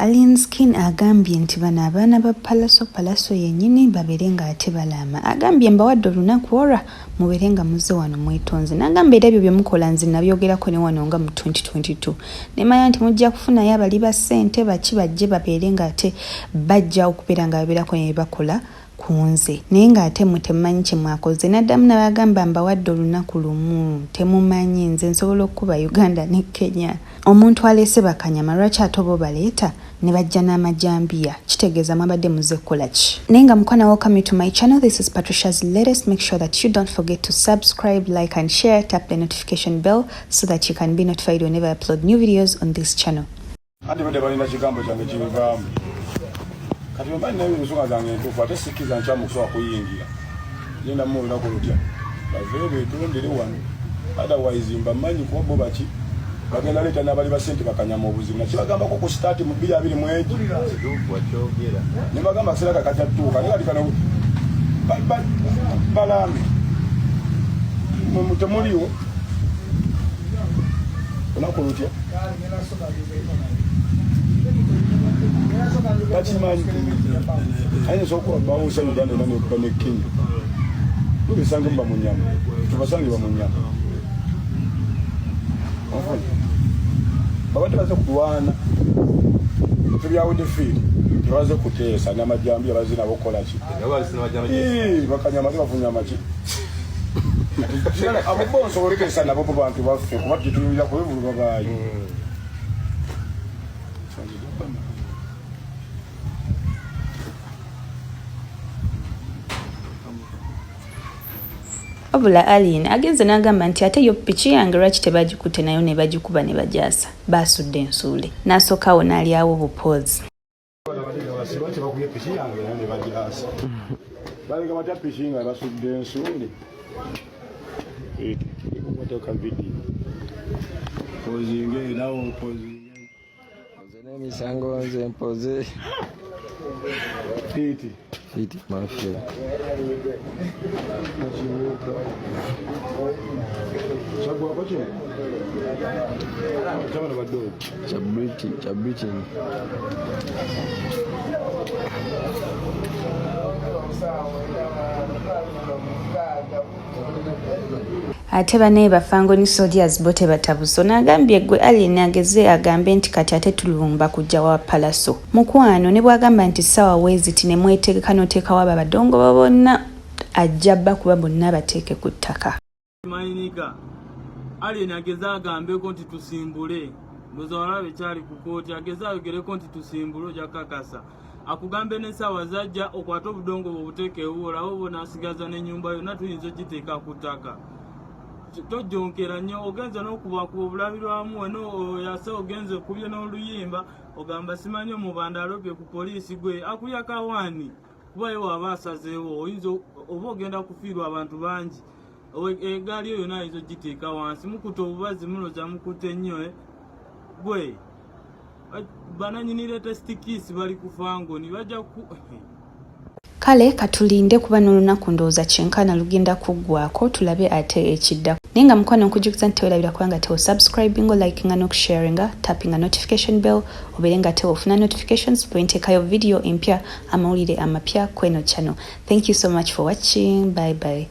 Alien Skin agambye nti bano abaana ba Pallaso yennyini babeere nga ate balaama. Agambye Amuwadde Olunaku olwa mubeere nga muzze wano mwetonze. N'agamba era ebyo bye mukola nze nabyogerako ne wano nga mu 2022. Ne manya nti mujja kufunayo abali ba ssente baki bajje babeere nga ate bajja okubeera nga babeerako ne bakola ku nze. Naye ng'ate mmwe temumanyi kye mwakoze. N'addamu n'abagamba Amuwadde Olunaku lumu temumanyi nze nsobola okuba Uganda ne Kenya. Omuntu aleese bakanyama lwaki ate oba baleeta ne bajja n'amajambiya kitegeeza mwabadde muze kukola ki. Naye nga mukwana, welcome to my channel. This is Patricia's latest. Make sure that you don't forget to subscribe, like and share. Tap the notification bell so that you can be notified whenever I upload new videos on this channel. Kati mbani nayo nsonga zange ntufu ate sikiza nchamu kusoka kuyingira yenda mu lunaku lutya bavebe tulondere wano otherwise mbamanyi ko bo baki bagenda leta n'abali ba sente bakanyama obuzibu na kibagamba ko ku start mu 2022 ne bagamba sira kakatatuka ne kati kano Alaame mu mutemuliwo lunaku lutya Bachimanyi aine soko bawo sa Uganda nani connecting tubisange mba munyama tubasange ba munyama babate baze kuwana tubyawo defeat tubaze kutesa n'amajambi abazina bokola ki bakanyama bafunya machi abo bonso borikesa nabo bantu baffe kuba tutubira ko bivulwa bayo Obula Alien agenze n'agamba nti ate yo piki yange lwaki tebagikutte nayo ne bagikuba ne bajaasa baasudde ensuule n'asookawo n'alyawo bupozi. Misango nze mpoze fiti mafia chabriti Ate bane bafango ni soldiers bote batabuso n'agambye gwe Alien ageze agambe nti kati ate tulumba kujja wa Pallaso. Mukwano ne bwagamba nti sawa weziti ne mwetegeka noteeka waba badongo babonna ajjaba kuba bonna bateeke ku ttaka. Mayinika Alien ageze agambe ko nti tusimbule mbozo walabe kyali ku kooti ageze ayogere ko nti tusimbule ojja kakasa akugambe ne sawa zajja okwata obudongo obuteeke olawo bona asigaza n'ennyumba yonna tuyinza ogiteeka ku ttaka. Tojonkera nnyo ogenza n'okuba ku obulabirwamu eno yase ogenze kubye n'oluyimba ogamba simanyi omubanda alobye ku poliisi gwe akuya kawaani kuba ye waba asazeewo oyinza oba ogenda kufiirwa abantu bangi egaali eyo naayinza ogiteeka wansi mukuta obubazi muloza mukutte nnyo gwe bananyinire testikisi bali kufangoni bajja ku Kale katulinde kuba n'olunaku ndowooza kyenkana lugenda kuggwako tulabe ate ekiddako. Naye nga mukwano nkujjukiza nti tewerabira kubanga tewo subscribinga, likinga n'okusharinga, tappinga notification bell obeere nga tewo ofuna notifications bwe nteekayo video empya amawulire amapya kweno channel. Thank you so much for watching. Bye bye.